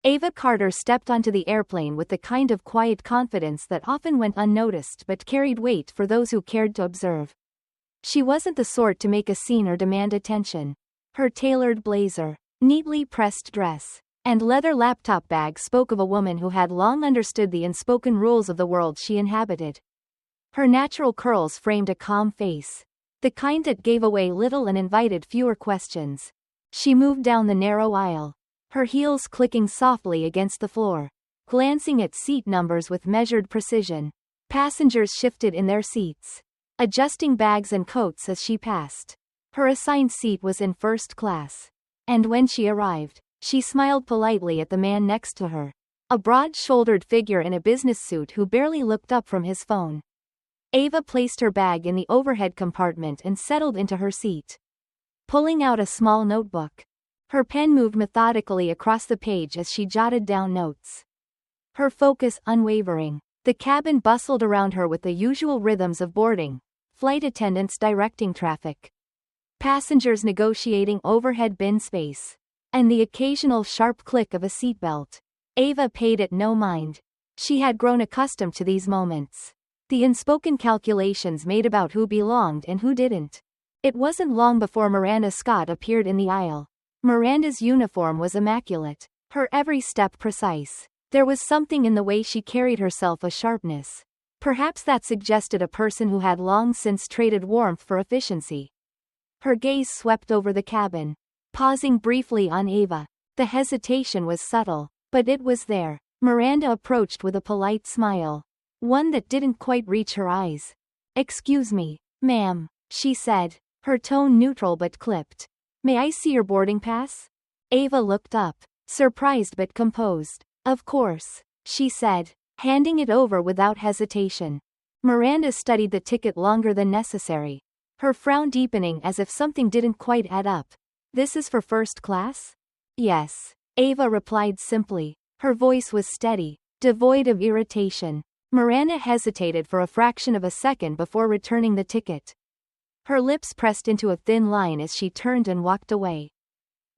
Ava Carter stepped onto the airplane with the kind of quiet confidence that often went unnoticed but carried weight for those who cared to observe. She wasn't the sort to make a scene or demand attention. Her tailored blazer, neatly pressed dress, and leather laptop bag spoke of a woman who had long understood the unspoken rules of the world she inhabited. Her natural curls framed a calm face, the kind that gave away little and invited fewer questions. She moved down the narrow aisle, her heels clicking softly against the floor, glancing at seat numbers with measured precision. Passengers shifted in their seats, adjusting bags and coats as she passed. Her assigned seat was in first class. And when she arrived, she smiled politely at the man next to her, a broad-shouldered figure in a business suit who barely looked up from his phone. Ava placed her bag in the overhead compartment and settled into her seat, pulling out a small notebook. Her pen moved methodically across the page as she jotted down notes, her focus unwavering. The cabin bustled around her with the usual rhythms of boarding, flight attendants directing traffic, passengers negotiating overhead bin space, and the occasional sharp click of a seatbelt. Ava paid it no mind. She had grown accustomed to these moments, the unspoken calculations made about who belonged and who didn't. It wasn't long before Miranda Scott appeared in the aisle. Miranda's uniform was immaculate, her every step precise. There was something in the way she carried herself, a sharpness. Perhaps that suggested a person who had long since traded warmth for efficiency. Her gaze swept over the cabin, pausing briefly on Ava. The hesitation was subtle, but it was there. Miranda approached with a polite smile, one that didn't quite reach her eyes. "Excuse me, ma'am," she said, her tone neutral but clipped. "May I see your boarding pass?" Ava looked up, surprised but composed. "Of course," she said, handing it over without hesitation. Miranda studied the ticket longer than necessary, her frown deepening as if something didn't quite add up. "This is for first class?" "Yes," Ava replied simply. Her voice was steady, devoid of irritation. Miranda hesitated for a fraction of a second before returning the ticket. Her lips pressed into a thin line as she turned and walked away.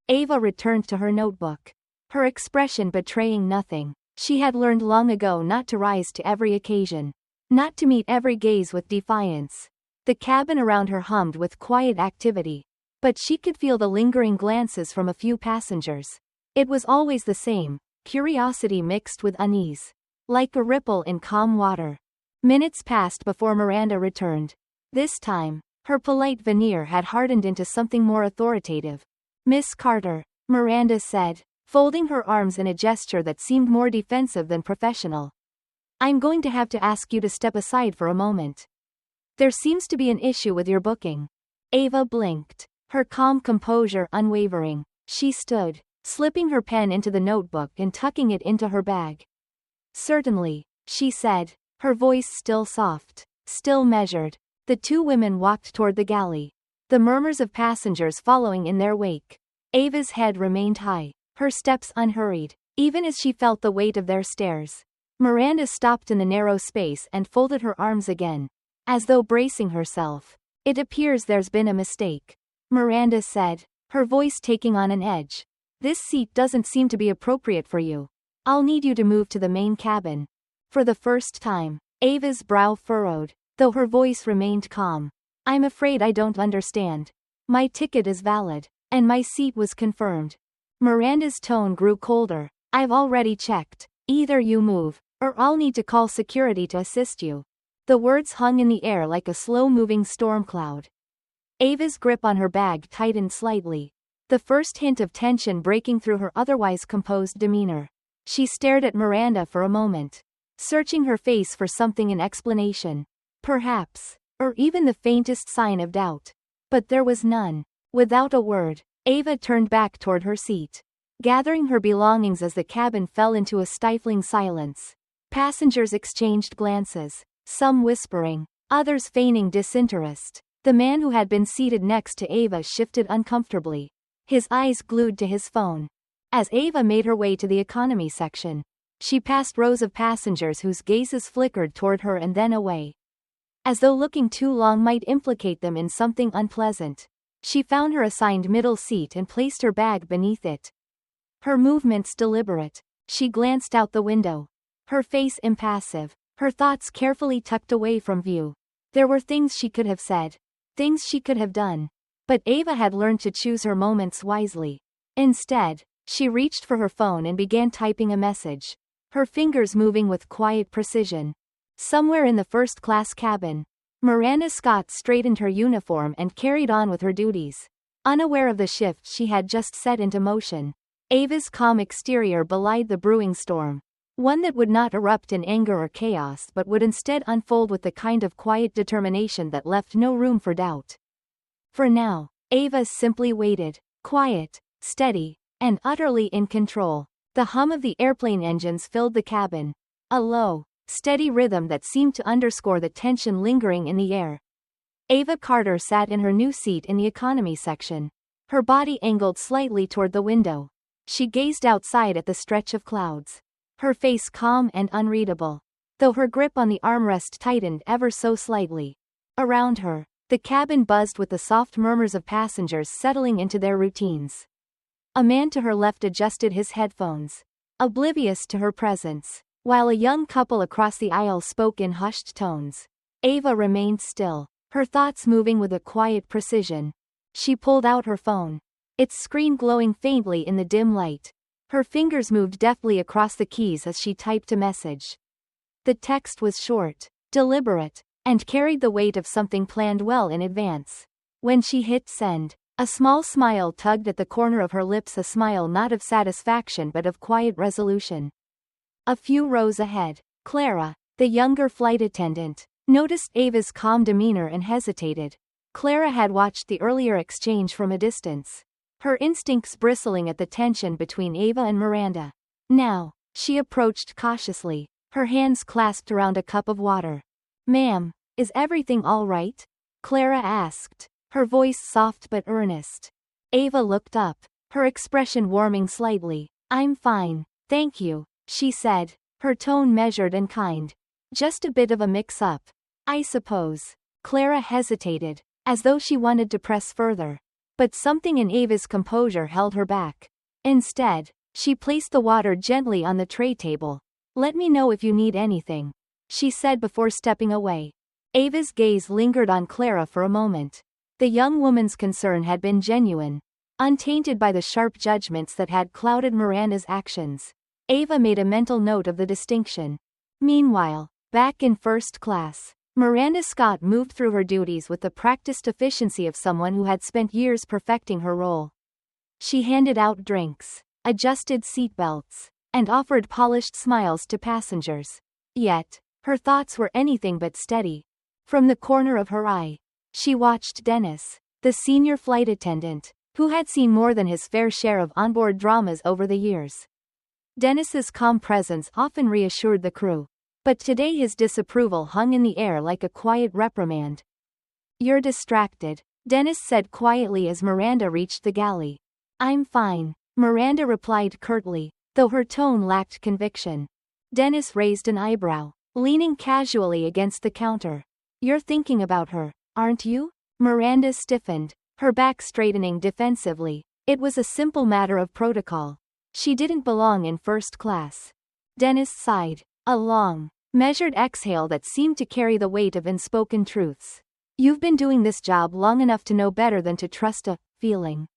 Ava returned to her notebook, her expression betraying nothing. She had learned long ago not to rise to every occasion, not to meet every gaze with defiance. The cabin around her hummed with quiet activity, but she could feel the lingering glances from a few passengers. It was always the same, curiosity mixed with unease, like a ripple in calm water. Minutes passed before Miranda returned. This time, her polite veneer had hardened into something more authoritative. "Miss Carter," Miranda said, folding her arms in a gesture that seemed more defensive than professional. "I'm going to have to ask you to step aside for a moment. There seems to be an issue with your booking." Ava blinked, her calm composure unwavering. She stood, slipping her pen into the notebook and tucking it into her bag. "Certainly," she said, her voice still soft, still measured. The two women walked toward the galley, the murmurs of passengers following in their wake. Ava's head remained high, her steps unhurried, even as she felt the weight of their stares. Miranda stopped in the narrow space and folded her arms again, as though bracing herself. "It appears there's been a mistake," Miranda said, her voice taking on an edge. "This seat doesn't seem to be appropriate for you. I'll need you to move to the main cabin." For the first time, Ava's brow furrowed, though her voice remained calm. "I'm afraid I don't understand. My ticket is valid, and my seat was confirmed." Miranda's tone grew colder. "I've already checked. Either you move, or I'll need to call security to assist you." The words hung in the air like a slow-moving storm cloud. Ava's grip on her bag tightened slightly, the first hint of tension breaking through her otherwise composed demeanor. She stared at Miranda for a moment, searching her face for something in explanation. Perhaps, or even the faintest sign of doubt. But there was none. Without a word, Ava turned back toward her seat, gathering her belongings as the cabin fell into a stifling silence. Passengers exchanged glances, some whispering, others feigning disinterest. The man who had been seated next to Ava shifted uncomfortably, his eyes glued to his phone. As Ava made her way to the economy section, she passed rows of passengers whose gazes flickered toward her and then away, as though looking too long might implicate them in something unpleasant. She found her assigned middle seat and placed her bag beneath it, her movements deliberate, She glanced out the window. Her face impassive, her thoughts carefully tucked away from view. There were things she could have said. Things she could have done. But Ava had learned to choose her moments wisely. Instead, she reached for her phone and began typing a message, her fingers moving with quiet precision. Somewhere in the first-class cabin, Miranda Scott straightened her uniform and carried on with her duties. Unaware of the shift she had just set into motion, Ava's calm exterior belied the brewing storm. One that would not erupt in anger or chaos but would instead unfold with the kind of quiet determination that left no room for doubt. For now, Ava simply waited, quiet, steady, and utterly in control. The hum of the airplane engines filled the cabin, a low, steady rhythm that seemed to underscore the tension lingering in the air. Ava Carter sat in her new seat in the economy section, her body angled slightly toward the window. She gazed outside at the stretch of clouds, her face calm and unreadable, though her grip on the armrest tightened ever so slightly. Around her, the cabin buzzed with the soft murmurs of passengers settling into their routines. A man to her left adjusted his headphones, oblivious to her presence, while a young couple across the aisle spoke in hushed tones. Ava remained still, her thoughts moving with a quiet precision. She pulled out her phone, its screen glowing faintly in the dim light. Her fingers moved deftly across the keys as she typed a message. The text was short, deliberate, and carried the weight of something planned well in advance. When she hit send, a small smile tugged at the corner of her lips, a smile not of satisfaction but of quiet resolution. A few rows ahead, Clara, the younger flight attendant, noticed Ava's calm demeanor and hesitated. Clara had watched the earlier exchange from a distance, her instincts bristling at the tension between Ava and Miranda. Now, she approached cautiously, her hands clasped around a cup of water. "Ma'am, is everything all right?" Clara asked, her voice soft but earnest. Ava looked up, her expression warming slightly. "I'm fine, thank you," she said, her tone measured and kind. "Just a bit of a mix-up, I suppose." Clara hesitated, as though she wanted to press further. But something in Ava's composure held her back. Instead, she placed the water gently on the tray table. "Let me know if you need anything," she said before stepping away. Ava's gaze lingered on Clara for a moment. The young woman's concern had been genuine, untainted by the sharp judgments that had clouded Miranda's actions. Ava made a mental note of the distinction. Meanwhile, back in first class, Miranda Scott moved through her duties with the practiced efficiency of someone who had spent years perfecting her role. She handed out drinks, adjusted seatbelts, and offered polished smiles to passengers. Yet, her thoughts were anything but steady. From the corner of her eye, she watched Dennis, the senior flight attendant, who had seen more than his fair share of onboard dramas over the years. Dennis's calm presence often reassured the crew, but today his disapproval hung in the air like a quiet reprimand. "You're distracted," Dennis said quietly as Miranda reached the galley. "I'm fine," Miranda replied curtly, though her tone lacked conviction. Dennis raised an eyebrow, leaning casually against the counter. "You're thinking about her, aren't you?" Miranda stiffened, her back straightening defensively. It was a simple matter of protocol. She didn't belong in first class. Dennis sighed, a long, measured exhale that seemed to carry the weight of unspoken truths. "You've been doing this job long enough to know better than to trust a feeling.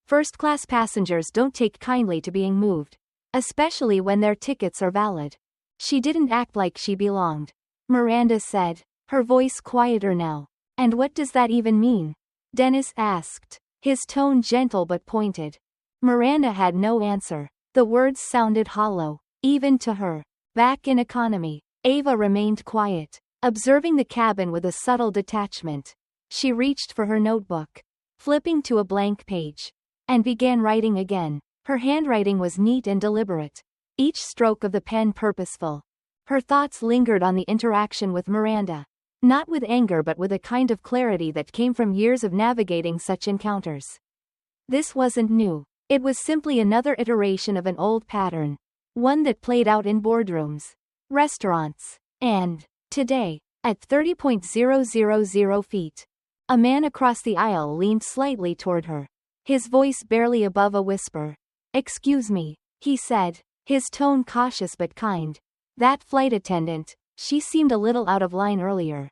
First-class passengers don't take kindly to being moved, especially when their tickets are valid." She didn't act like she belonged, Miranda said, her voice quieter now. "And what does that even mean?" Dennis asked, his tone gentle but pointed. Miranda had no answer. The words sounded hollow, even to her. Back in economy, Ava remained quiet, observing the cabin with a subtle detachment. She reached for her notebook, flipping to a blank page, and began writing again. Her handwriting was neat and deliberate, each stroke of the pen purposeful. Her thoughts lingered on the interaction with Miranda, not with anger but with a kind of clarity that came from years of navigating such encounters. This wasn't new. It was simply another iteration of an old pattern, one that played out in boardrooms, restaurants, and, today, at 30,000 feet, a man across the aisle leaned slightly toward her, his voice barely above a whisper. "Excuse me," he said, his tone cautious but kind. That flight attendant, she seemed a little out of line earlier.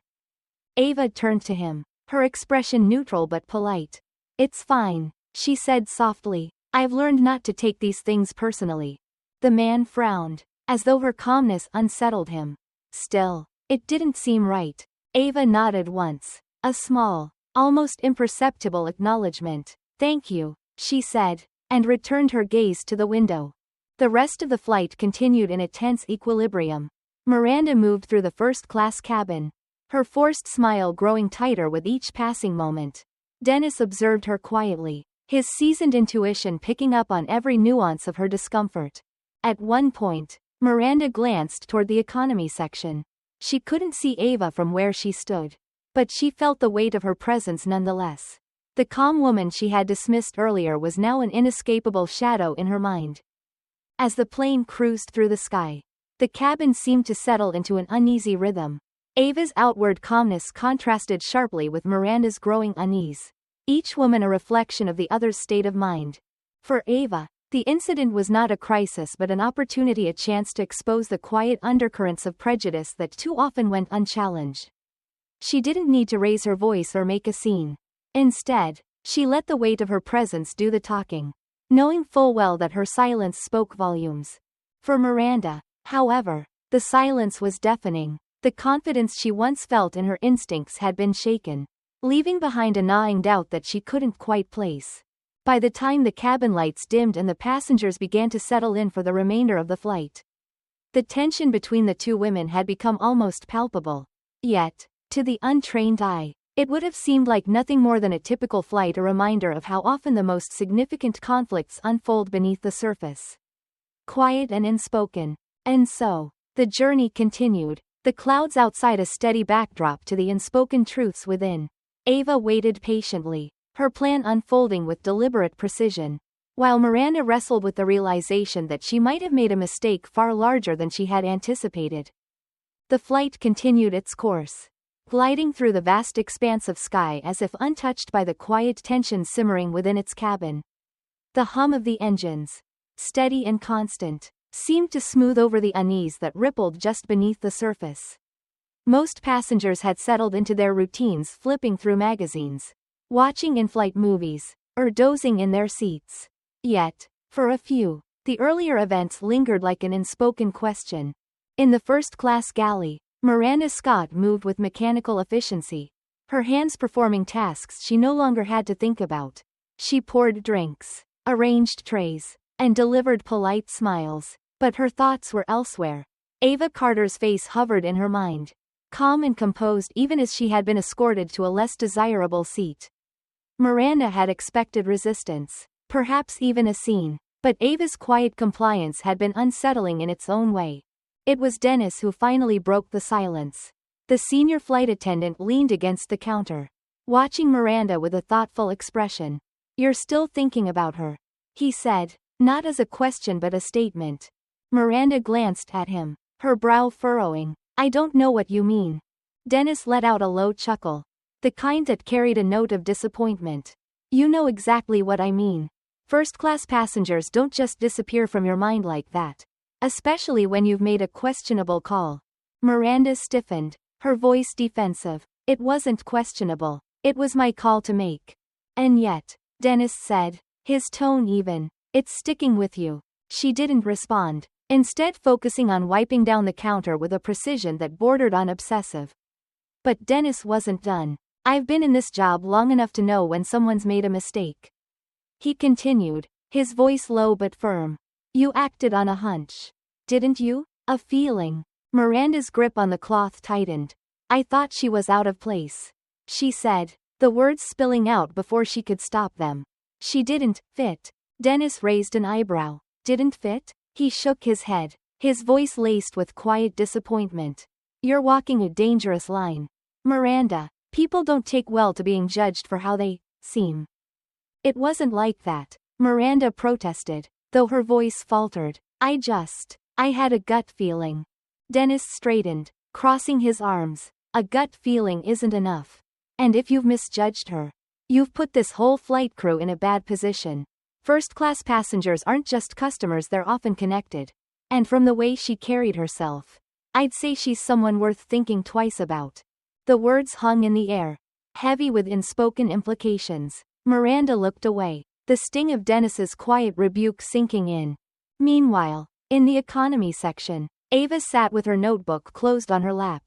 Ava turned to him, her expression neutral but polite. It's fine, she said softly. I've learned not to take these things personally. The man frowned, as though her calmness unsettled him. Still, it didn't seem right. Ava nodded once, a small, almost imperceptible acknowledgement. Thank you, she said, and returned her gaze to the window. The rest of the flight continued in a tense equilibrium. Miranda moved through the first-class cabin, her forced smile growing tighter with each passing moment. Dennis observed her quietly, his seasoned intuition picking up on every nuance of her discomfort. At one point, Miranda glanced toward the economy section. She couldn't see Ava from where she stood, but she felt the weight of her presence nonetheless. The calm woman she had dismissed earlier was now an inescapable shadow in her mind. As the plane cruised through the sky, the cabin seemed to settle into an uneasy rhythm. Ava's outward calmness contrasted sharply with Miranda's growing unease, each woman a reflection of the other's state of mind. For Ava, the incident was not a crisis but an opportunity, a chance to expose the quiet undercurrents of prejudice that too often went unchallenged. She didn't need to raise her voice or make a scene. Instead, she let the weight of her presence do the talking, knowing full well that her silence spoke volumes. For Miranda, however, the silence was deafening. The confidence she once felt in her instincts had been shaken, leaving behind a gnawing doubt that she couldn't quite place. By the time the cabin lights dimmed and the passengers began to settle in for the remainder of the flight, the tension between the two women had become almost palpable. Yet, to the untrained eye, it would have seemed like nothing more than a typical flight, a reminder of how often the most significant conflicts unfold beneath the surface. Quiet and unspoken. And so, the journey continued, the clouds outside a steady backdrop to the unspoken truths within. Ava waited patiently, her plan unfolding with deliberate precision, while Miranda wrestled with the realization that she might have made a mistake far larger than she had anticipated. The flight continued its course, gliding through the vast expanse of sky as if untouched by the quiet tension simmering within its cabin. The hum of the engines, steady and constant, seemed to smooth over the unease that rippled just beneath the surface. Most passengers had settled into their routines, flipping through magazines, watching in-flight movies, or dozing in their seats. Yet, for a few, the earlier events lingered like an unspoken question. In the first-class galley, Miranda Scott moved with mechanical efficiency, her hands performing tasks she no longer had to think about. She poured drinks, arranged trays, and delivered polite smiles, but her thoughts were elsewhere. Ava Carter's face hovered in her mind, calm and composed even as she had been escorted to a less desirable seat. Miranda had expected resistance, perhaps even a scene, but Ava's quiet compliance had been unsettling in its own way. It was Dennis who finally broke the silence. The senior flight attendant leaned against the counter, watching Miranda with a thoughtful expression. "You're still thinking about her," he said, not as a question but a statement. Miranda glanced at him, her brow furrowing. "I don't know what you mean." Dennis let out a low chuckle, the kind that carried a note of disappointment. "You know exactly what I mean. First-class passengers don't just disappear from your mind like that. Especially when you've made a questionable call." Miranda stiffened, her voice defensive. "It wasn't questionable. It was my call to make." "And yet," Dennis said, his tone even, "it's sticking with you." She didn't respond, instead focusing on wiping down the counter with a precision that bordered on obsessive. But Dennis wasn't done. "I've been in this job long enough to know when someone's made a mistake," he continued, his voice low but firm. "You acted on a hunch, didn't you? A feeling." Miranda's grip on the cloth tightened. "I thought she was out of place," she said, the words spilling out before she could stop them. "She didn't fit." Dennis raised an eyebrow. "Didn't fit?" He shook his head, his voice laced with quiet disappointment. "You're walking a dangerous line, Miranda. People don't take well to being judged for how they seem." "It wasn't like that," Miranda protested, though her voice faltered. I had a gut feeling." Dennis straightened, crossing his arms. "A gut feeling isn't enough. And if you've misjudged her, you've put this whole flight crew in a bad position. First-class passengers aren't just customers, they're often connected. And from the way she carried herself, I'd say she's someone worth thinking twice about. The words hung in the air, heavy with unspoken implications. Miranda looked away, the sting of Dennis's quiet rebuke sinking in. Meanwhile, in the economy section, Ava sat with her notebook closed on her lap,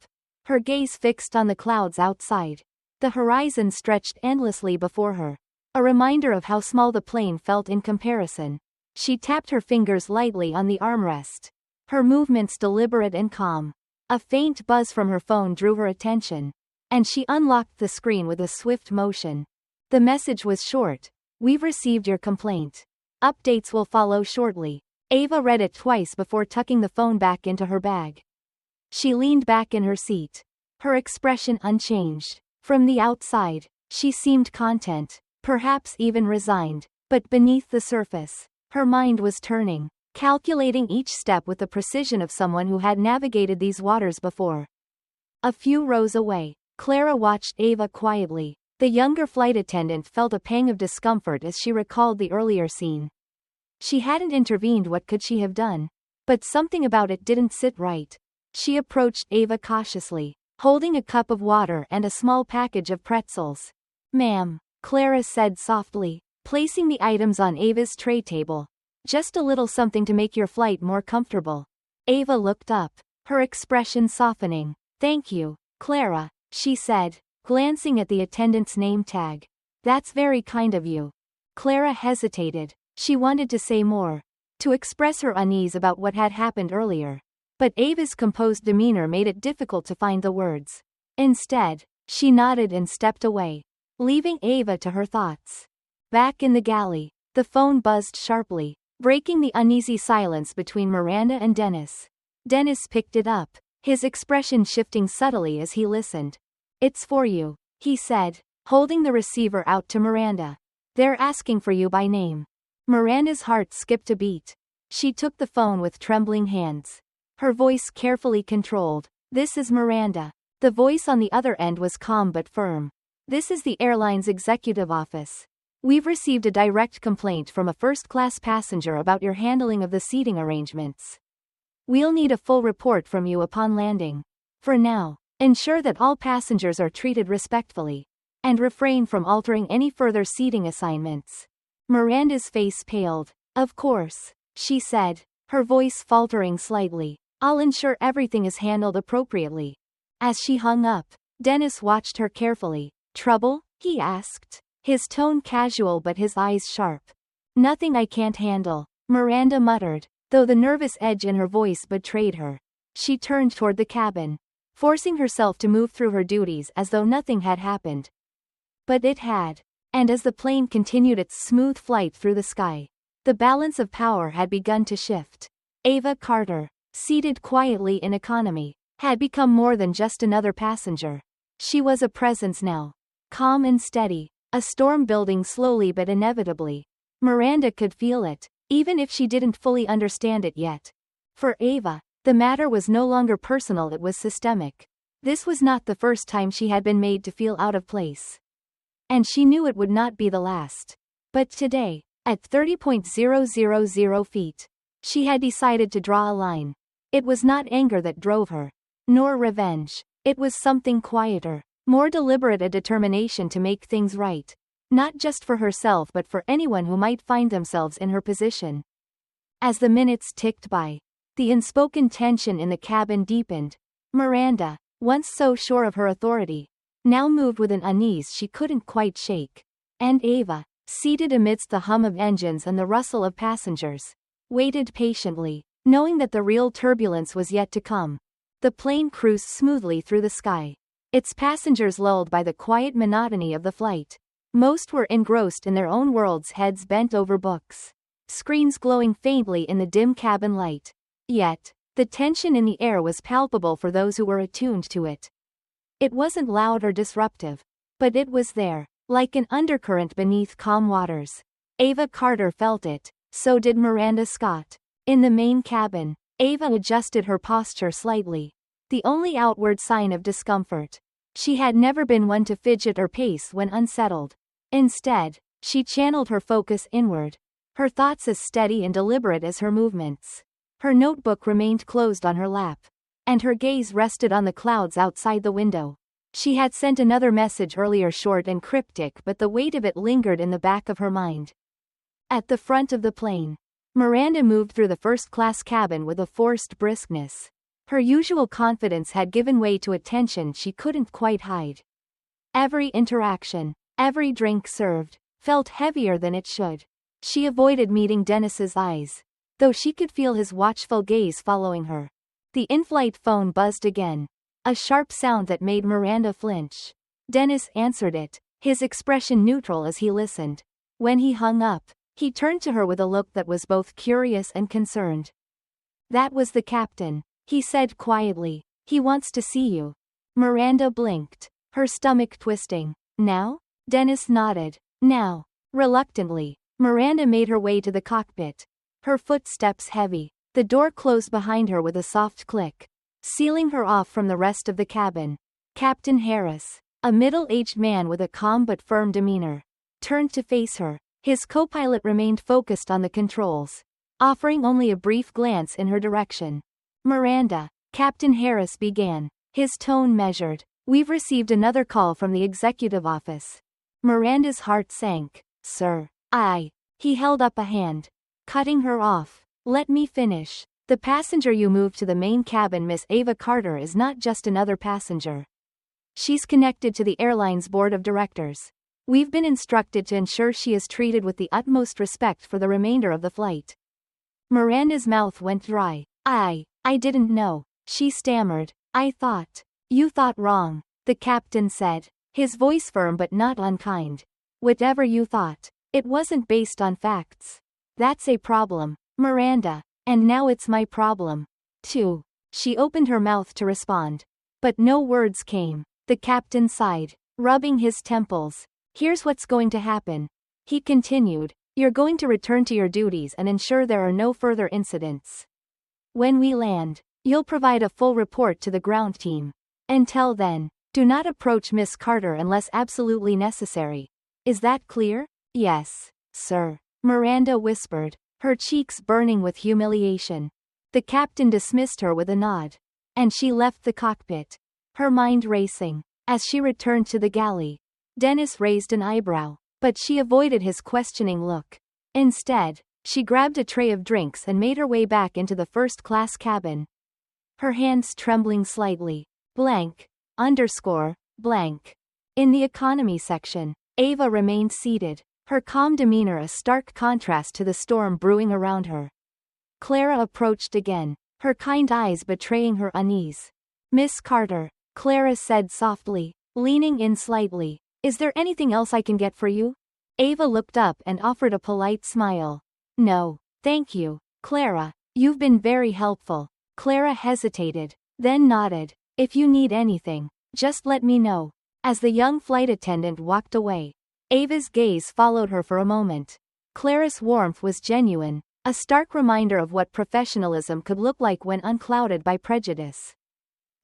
her gaze fixed on the clouds outside. The horizon stretched endlessly before her, a reminder of how small the plane felt in comparison. She tapped her fingers lightly on the armrest, her movements deliberate and calm. A faint buzz from her phone drew her attention, and she unlocked the screen with a swift motion. The message was short. We've received your complaint. Updates will follow shortly. Ava read it twice before tucking the phone back into her bag. She leaned back in her seat, her expression unchanged. From the outside, she seemed content, perhaps even resigned, but beneath the surface, her mind was turning, calculating each step with the precision of someone who had navigated these waters before. A few rows away, Clara watched Ava quietly. The younger flight attendant felt a pang of discomfort as she recalled the earlier scene. She hadn't intervened. What could she have done? But something about it didn't sit right. She approached Ava cautiously, holding a cup of water and a small package of pretzels. "Ma'am," Clara said softly, placing the items on Ava's tray table. "Just a little something to make your flight more comfortable." Ava looked up, her expression softening. "Thank you, Clara," she said, glancing at the attendant's name tag. "That's very kind of you." Clara hesitated. She wanted to say more, to express her unease about what had happened earlier. But Ava's composed demeanor made it difficult to find the words. Instead, she nodded and stepped away, leaving Ava to her thoughts. Back in the galley, the phone buzzed sharply, breaking the uneasy silence between Miranda and Dennis. Dennis picked it up, his expression shifting subtly as he listened. "It's for you," he said, holding the receiver out to Miranda. "They're asking for you by name." Miranda's heart skipped a beat. She took the phone with trembling hands, her voice carefully controlled. "This is Miranda." The voice on the other end was calm but firm. "This is the airline's executive office. We've received a direct complaint from a first-class passenger about your handling of the seating arrangements. We'll need a full report from you upon landing. For now, ensure that all passengers are treated respectfully, and refrain from altering any further seating assignments." Miranda's face paled. "Of course," she said, her voice faltering slightly. "I'll ensure everything is handled appropriately." As she hung up, Dennis watched her carefully. "Trouble?" he asked, his tone casual but his eyes sharp. "Nothing I can't handle," Miranda muttered, though the nervous edge in her voice betrayed her. She turned toward the cabin, forcing herself to move through her duties as though nothing had happened. But it had. And as the plane continued its smooth flight through the sky, the balance of power had begun to shift. Ava Carter, seated quietly in economy, had become more than just another passenger. She was a presence now, calm and steady, a storm building slowly but inevitably. Miranda could feel it, even if she didn't fully understand it yet. For Ava, the matter was no longer personal, it was systemic. This was not the first time she had been made to feel out of place. And she knew it would not be the last. But today, at 30,000 feet, she had decided to draw a line. It was not anger that drove her, nor revenge. It was something quieter, more deliberate, a determination to make things right. Not just for herself but for anyone who might find themselves in her position. As the minutes ticked by, the unspoken tension in the cabin deepened. Miranda, once so sure of her authority, now moved with an unease she couldn't quite shake. And Ava, seated amidst the hum of engines and the rustle of passengers, waited patiently, knowing that the real turbulence was yet to come. The plane cruised smoothly through the sky, its passengers lulled by the quiet monotony of the flight. Most were engrossed in their own worlds, heads bent over books, screens glowing faintly in the dim cabin light. Yet, the tension in the air was palpable for those who were attuned to it. It wasn't loud or disruptive, but it was there, like an undercurrent beneath calm waters. Ava Carter felt it, so did Miranda Scott. In the main cabin, Ava adjusted her posture slightly, the only outward sign of discomfort. She had never been one to fidget or pace when unsettled. Instead, she channeled her focus inward, her thoughts as steady and deliberate as her movements. Her notebook remained closed on her lap, and her gaze rested on the clouds outside the window. She had sent another message earlier, short and cryptic, but the weight of it lingered in the back of her mind. At the front of the plane, Miranda moved through the first-class cabin with a forced briskness. Her usual confidence had given way to a tension she couldn't quite hide. Every interaction, every drink served, felt heavier than it should. She avoided meeting Dennis's eyes, though she could feel his watchful gaze following her. The in-flight phone buzzed again, a sharp sound that made Miranda flinch. Dennis answered it, his expression neutral as he listened. When he hung up, he turned to her with a look that was both curious and concerned. "That was the captain," he said quietly. "He wants to see you." Miranda blinked, her stomach twisting. "Now?" Dennis nodded. "Now." Reluctantly, Miranda made her way to the cockpit, her footsteps heavy. The door closed behind her with a soft click, sealing her off from the rest of the cabin. Captain Harris, a middle-aged man with a calm but firm demeanor, turned to face her. His co-pilot remained focused on the controls, offering only a brief glance in her direction. "Miranda," Captain Harris began, his tone measured. "We've received another call from the executive office." Miranda's heart sank. "Sir." He held up a hand, cutting her off. "Let me finish. The passenger you moved to the main cabin, Miss Ava Carter, is not just another passenger. She's connected to the airline's board of directors. We've been instructed to ensure she is treated with the utmost respect for the remainder of the flight." Miranda's mouth went dry. I didn't know," she stammered. You thought wrong," the captain said, his voice firm but not unkind. "Whatever you thought, it wasn't based on facts. That's a problem, Miranda, and now it's my problem, too." She opened her mouth to respond, but no words came. The captain sighed, rubbing his temples. "Here's what's going to happen," he continued. "You're going to return to your duties and ensure there are no further incidents. When we land, you'll provide a full report to the ground team. Until then, do not approach Miss Carter unless absolutely necessary. Is that clear?" "Yes, sir," Miranda whispered, her cheeks burning with humiliation. The captain dismissed her with a nod, and she left the cockpit, her mind racing. As she returned to the galley, Dennis raised an eyebrow, but she avoided his questioning look. Instead, she grabbed a tray of drinks and made her way back into the first-class cabin, her hands trembling slightly. Blank. In the economy section, Ava remained seated, her calm demeanor a stark contrast to the storm brewing around her. Clara approached again, her kind eyes betraying her unease. "Miss Carter," Clara said softly, leaning in slightly. "Is there anything else I can get for you?" Ava looked up and offered a polite smile. "No, thank you, Clara. You've been very helpful." Clara hesitated, then nodded. "If you need anything, just let me know." As the young flight attendant walked away, Ava's gaze followed her for a moment. Clara's warmth was genuine, a stark reminder of what professionalism could look like when unclouded by prejudice.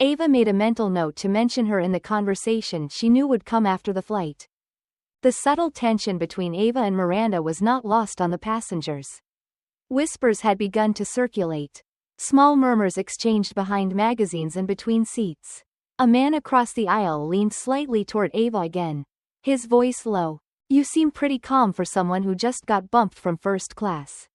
Ava made a mental note to mention her in the conversation she knew would come after the flight. The subtle tension between Ava and Miranda was not lost on the passengers. Whispers had begun to circulate. Small murmurs exchanged behind magazines and between seats. A man across the aisle leaned slightly toward Ava again, his voice low. "You seem pretty calm for someone who just got bumped from first class,"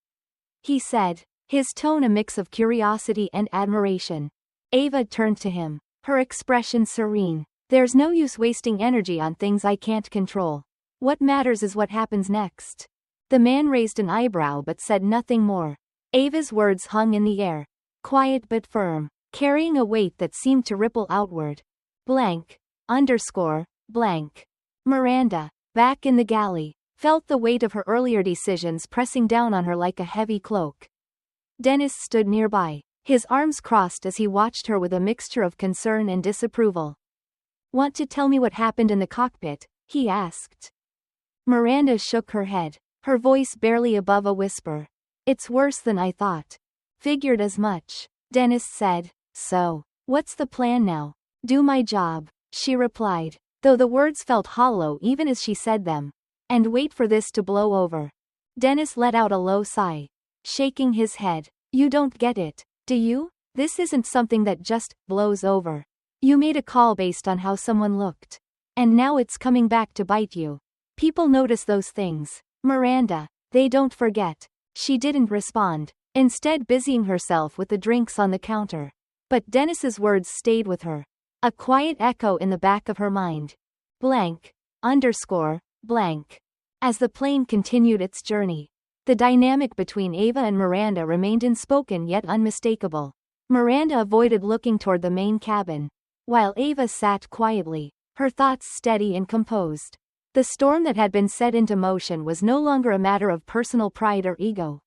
he said, his tone a mix of curiosity and admiration. Ava turned to him, her expression serene. "There's no use wasting energy on things I can't control. What matters is what happens next." The man raised an eyebrow but said nothing more. Ava's words hung in the air, quiet but firm, carrying a weight that seemed to ripple outward. Miranda, back in the galley, felt the weight of her earlier decisions pressing down on her like a heavy cloak. Dennis stood nearby, his arms crossed as he watched her with a mixture of concern and disapproval. "Want to tell me what happened in the cockpit?" he asked. Miranda shook her head, her voice barely above a whisper. "It's worse than I thought." "Figured as much," Dennis said. "So, what's the plan now?" "Do my job," she replied, though the words felt hollow even as she said them. "And wait for this to blow over." Dennis let out a low sigh, shaking his head. You don't get it, do you? This isn't something that just blows over. You made a call based on how someone looked. And now it's coming back to bite you. People notice those things. Miranda, they don't forget. She didn't respond, instead busying herself with the drinks on the counter. But Dennis's words stayed with her. A quiet echo in the back of her mind. Blank. Underscore. Blank. As the plane continued its journey, the dynamic between Ava and Miranda remained unspoken yet unmistakable. Miranda avoided looking toward the main cabin, while Ava sat quietly, her thoughts steady and composed. The storm that had been set into motion was no longer a matter of personal pride or ego.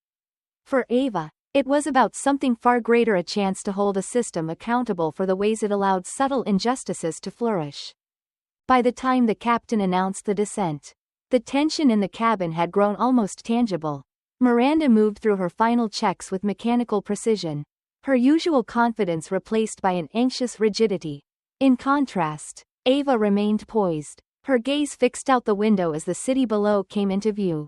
For Ava, it was about something far greater, a chance to hold a system accountable for the ways it allowed subtle injustices to flourish. By the time the captain announced the descent, the tension in the cabin had grown almost tangible. Miranda moved through her final checks with mechanical precision, her usual confidence replaced by an anxious rigidity. In contrast, Ava remained poised, her gaze fixed out the window as the city below came into view.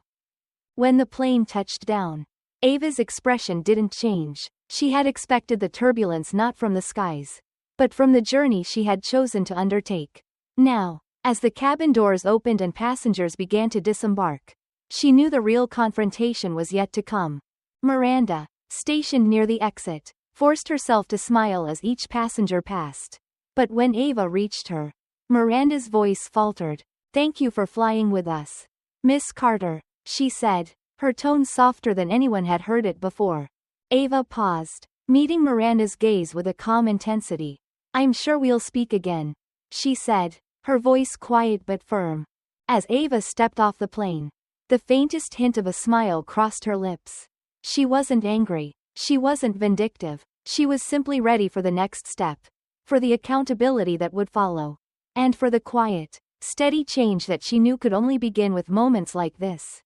When the plane touched down, Ava's expression didn't change. She had expected the turbulence not from the skies, but from the journey she had chosen to undertake. Now, as the cabin doors opened and passengers began to disembark, she knew the real confrontation was yet to come. Miranda, stationed near the exit, forced herself to smile as each passenger passed. But when Ava reached her, Miranda's voice faltered. "Thank you for flying with us, Miss Carter," she said, her tone softer than anyone had heard it before. Ava paused, meeting Miranda's gaze with a calm intensity. "I'm sure we'll speak again," she said, her voice quiet but firm. As Ava stepped off the plane, the faintest hint of a smile crossed her lips. She wasn't angry, she wasn't vindictive, she was simply ready for the next step, for the accountability that would follow, and for the quiet, steady change that she knew could only begin with moments like this.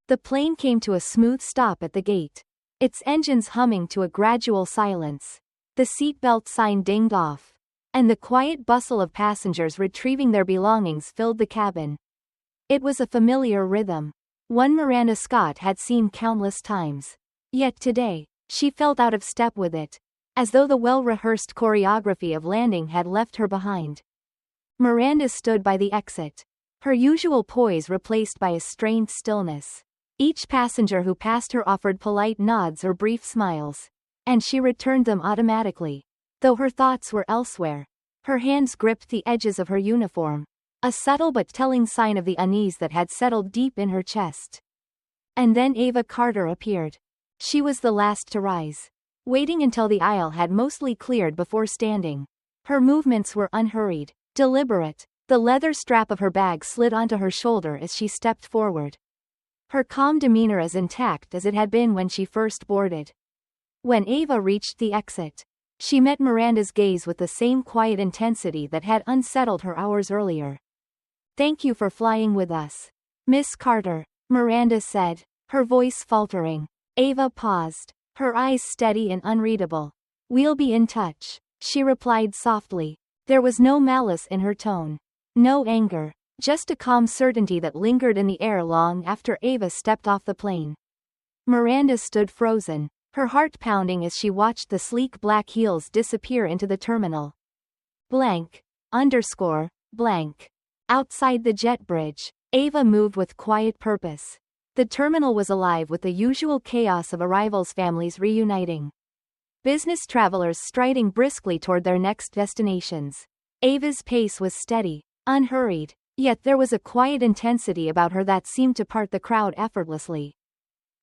The plane came to a smooth stop at the gate, its engines humming to a gradual silence. The seatbelt sign dinged off, and the quiet bustle of passengers retrieving their belongings filled the cabin. It was a familiar rhythm, one Miranda Scott had seen countless times. Yet today, she felt out of step with it, as though the well-rehearsed choreography of landing had left her behind. Miranda stood by the exit, her usual poise replaced by a strained stillness. Each passenger who passed her offered polite nods or brief smiles, and she returned them automatically, though her thoughts were elsewhere. Her hands gripped the edges of her uniform, a subtle but telling sign of the unease that had settled deep in her chest. And then Ava Carter appeared. She was the last to rise, waiting until the aisle had mostly cleared before standing. Her movements were unhurried, deliberate. The leather strap of her bag slid onto her shoulder as she stepped forward, her calm demeanor as intact as it had been when she first boarded. When Ava reached the exit, she met Miranda's gaze with the same quiet intensity that had unsettled her hours earlier. "Thank you for flying with us, Miss Carter," Miranda said, her voice faltering. Ava paused, her eyes steady and unreadable. "We'll be in touch," she replied softly. There was no malice in her tone, no anger, just a calm certainty that lingered in the air long after Ava stepped off the plane. Miranda stood frozen, her heart pounding as she watched the sleek black heels disappear into the terminal. Blank. Underscore. Blank. Outside the jet bridge, Ava moved with quiet purpose. The terminal was alive with the usual chaos of arrivals, families reuniting, business travelers striding briskly toward their next destinations. Ava's pace was steady, unhurried, yet there was a quiet intensity about her that seemed to part the crowd effortlessly.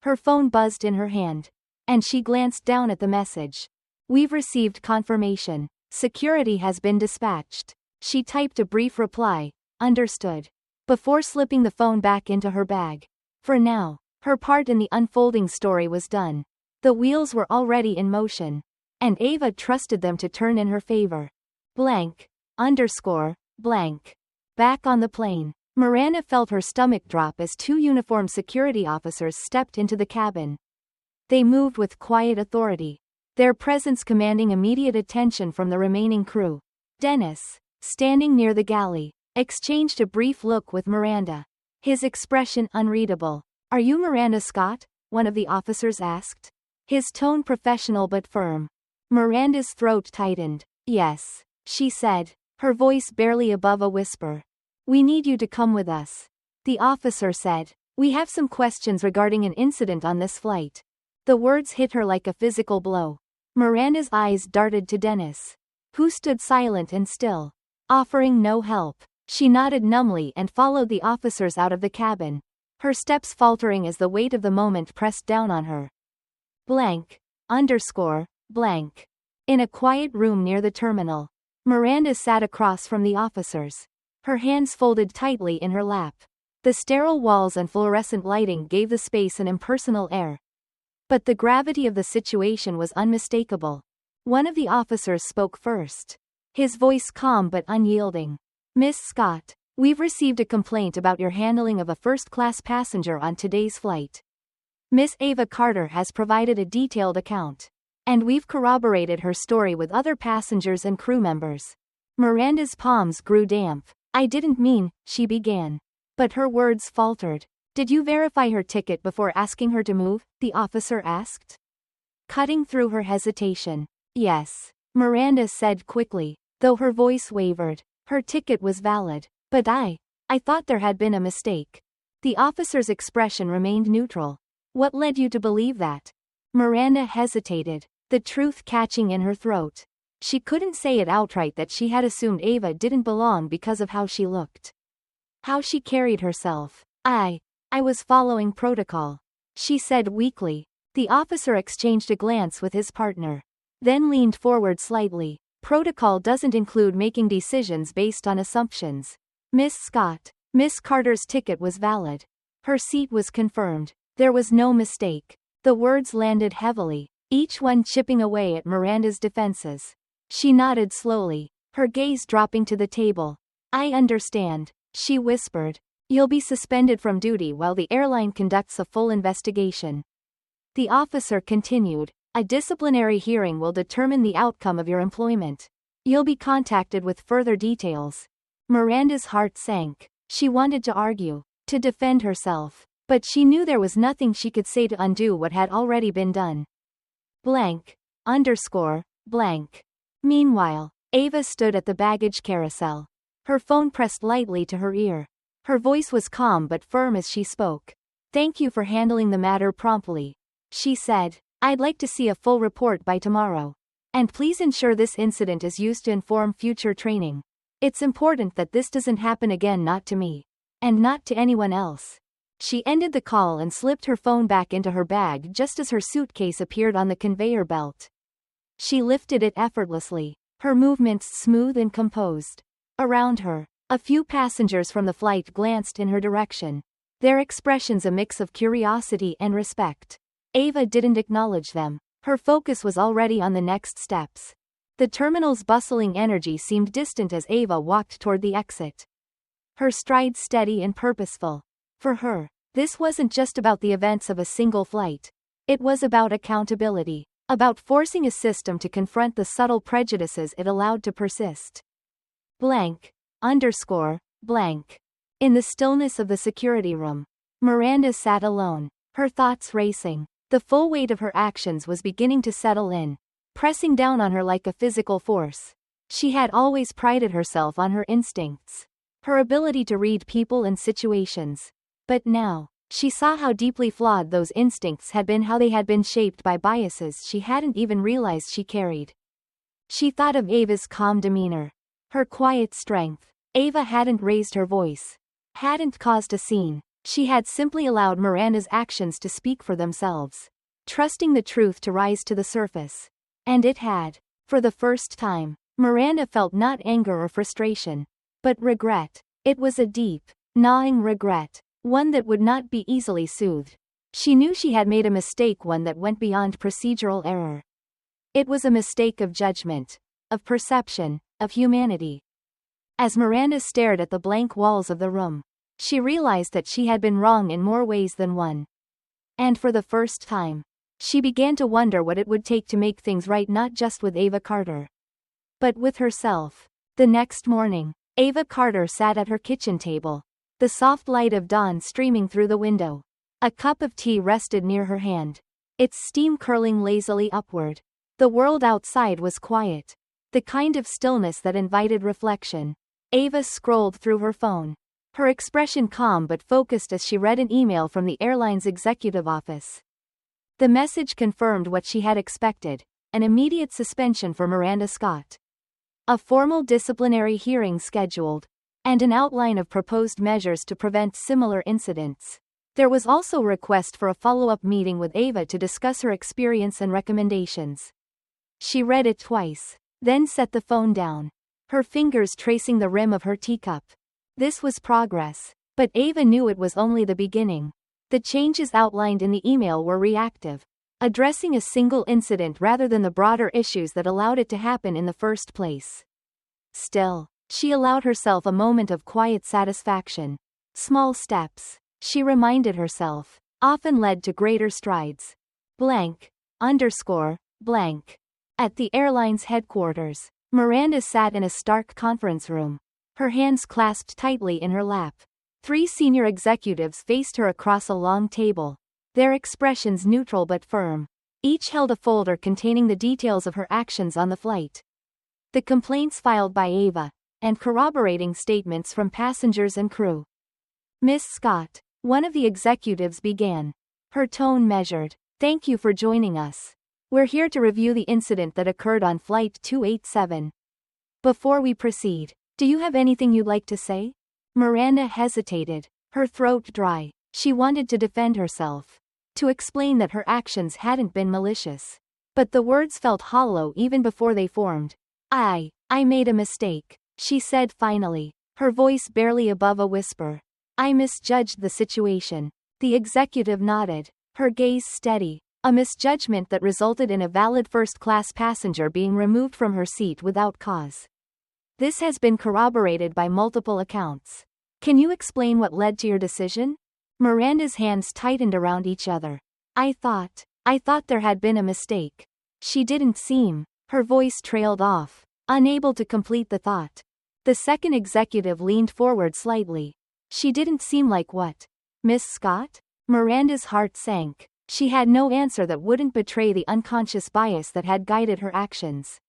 Her phone buzzed in her hand, and she glanced down at the message. "We've received confirmation. Security has been dispatched." She typed a brief reply, "Understood," before slipping the phone back into her bag. For now, her part in the unfolding story was done. The wheels were already in motion, and Ava trusted them to turn in her favor. Blank. Underscore. Blank. Back on the plane, Miranda felt her stomach drop as two uniformed security officers stepped into the cabin. They moved with quiet authority, their presence commanding immediate attention from the remaining crew. Dennis, standing near the galley, exchanged a brief look with Miranda, his expression unreadable. "Are you Miranda Scott?" one of the officers asked. his tone professional but firm. Miranda's throat tightened. Yes, she said, her voice barely above a whisper. We need you to come with us. The officer said. We have some questions regarding an incident on this flight. The words hit her like a physical blow. Miranda's eyes darted to Dennis, who stood silent and still, offering no help. She nodded numbly and followed the officers out of the cabin, her steps faltering as the weight of the moment pressed down on her. Blank. Blank. In a quiet room near the terminal, Miranda sat across from the officers, her hands folded tightly in her lap. The sterile walls and fluorescent lighting gave the space an impersonal air. But the gravity of the situation was unmistakable. One of the officers spoke first, his voice calm but unyielding. Miss Scott, we've received a complaint about your handling of a first-class passenger on today's flight. Miss Ava Carter has provided a detailed account, and we've corroborated her story with other passengers and crew members. Miranda's palms grew damp. I didn't mean, she began. But her words faltered. Did you verify her ticket before asking her to move? The officer asked. Cutting through her hesitation. Yes, Miranda said quickly, though her voice wavered. Her ticket was valid. But I thought there had been a mistake. The officer's expression remained neutral. What led you to believe that? Miranda hesitated, the truth catching in her throat. She couldn't say it outright that she had assumed Ava didn't belong because of how she looked, how she carried herself. I was following protocol, she said weakly. The officer exchanged a glance with his partner, then leaned forward slightly. Protocol doesn't include making decisions based on assumptions. Miss Scott, Miss Carter's ticket was valid. Her seat was confirmed. There was no mistake. The words landed heavily, each one chipping away at Miranda's defenses. She nodded slowly, her gaze dropping to the table. I understand, she whispered. You'll be suspended from duty while the airline conducts a full investigation. The officer continued. A disciplinary hearing will determine the outcome of your employment. You'll be contacted with further details. Miranda's heart sank. She wanted to argue, to defend herself, but she knew there was nothing she could say to undo what had already been done. Blank. Meanwhile, Ava stood at the baggage carousel, her phone pressed lightly to her ear. Her voice was calm but firm as she spoke. Thank you for handling the matter promptly, she said. I'd like to see a full report by tomorrow. And please ensure this incident is used to inform future training. It's important that this doesn't happen again, not to me, and not to anyone else. She ended the call and slipped her phone back into her bag just as her suitcase appeared on the conveyor belt. She lifted it effortlessly, her movements smooth and composed. Around her, a few passengers from the flight glanced in her direction, their expressions a mix of curiosity and respect. Ava didn't acknowledge them. Her focus was already on the next steps. The terminal's bustling energy seemed distant as Ava walked toward the exit, her stride steady and purposeful. For her, this wasn't just about the events of a single flight. It was about accountability, about forcing a system to confront the subtle prejudices it allowed to persist. Blank. In the stillness of the security room, Miranda sat alone, her thoughts racing. The full weight of her actions was beginning to settle in, pressing down on her like a physical force. She had always prided herself on her instincts, her ability to read people and situations. But now, she saw how deeply flawed those instincts had been, how they had been shaped by biases she hadn't even realized she carried. She thought of Ava's calm demeanor, her quiet strength. Ava hadn't raised her voice, hadn't caused a scene. She had simply allowed Miranda's actions to speak for themselves, trusting the truth to rise to the surface. And it had. For the first time, Miranda felt not anger or frustration, but regret. It was a deep, gnawing regret, one that would not be easily soothed. She knew she had made a mistake, one that went beyond procedural error. It was a mistake of judgment, of perception, of humanity. As Miranda stared at the blank walls of the room, she realized that she had been wrong in more ways than one. And for the first time, she began to wonder what it would take to make things right, not just with Ava Carter, but with herself. The next morning, Ava Carter sat at her kitchen table, the soft light of dawn streaming through the window. A cup of tea rested near her hand, its steam curling lazily upward. The world outside was quiet. The kind of stillness that invited reflection. Ava scrolled through her phone. Her expression calm but focused as she read an email from the airline's executive office. The message confirmed what she had expected, an immediate suspension for Miranda Scott. A formal disciplinary hearing scheduled, and an outline of proposed measures to prevent similar incidents. There was also a request for a follow-up meeting with Ava to discuss her experience and recommendations. She read it twice, then set the phone down, her fingers tracing the rim of her teacup. This was progress, but Ava knew it was only the beginning. The changes outlined in the email were reactive, addressing a single incident rather than the broader issues that allowed it to happen in the first place. Still, she allowed herself a moment of quiet satisfaction. Small steps, she reminded herself, often led to greater strides. Blank. Blank. At the airline's headquarters, Miranda sat in a stark conference room, her hands clasped tightly in her lap. 3 senior executives faced her across a long table, their expressions neutral but firm. Each held a folder containing the details of her actions on the flight. The complaints filed by Ava, and corroborating statements from passengers and crew. Miss Scott, one of the executives began, her tone measured. Thank you for joining us. We're here to review the incident that occurred on Flight 287. Before we proceed, do you have anything you'd like to say? Miranda hesitated, her throat dry. She wanted to defend herself, to explain that her actions hadn't been malicious. But the words felt hollow even before they formed. I made a mistake, she said finally, her voice barely above a whisper. I misjudged the situation. The executive nodded, her gaze steady. A misjudgment that resulted in a valid first-class passenger being removed from her seat without cause. This has been corroborated by multiple accounts. Can you explain what led to your decision? Miranda's hands tightened around each other. I thought there had been a mistake. She didn't seem. Her voice trailed off, unable to complete the thought. The second executive leaned forward slightly. She didn't seem like what? Miss Scott? Miranda's heart sank. She had no answer that wouldn't betray the unconscious bias that had guided her actions.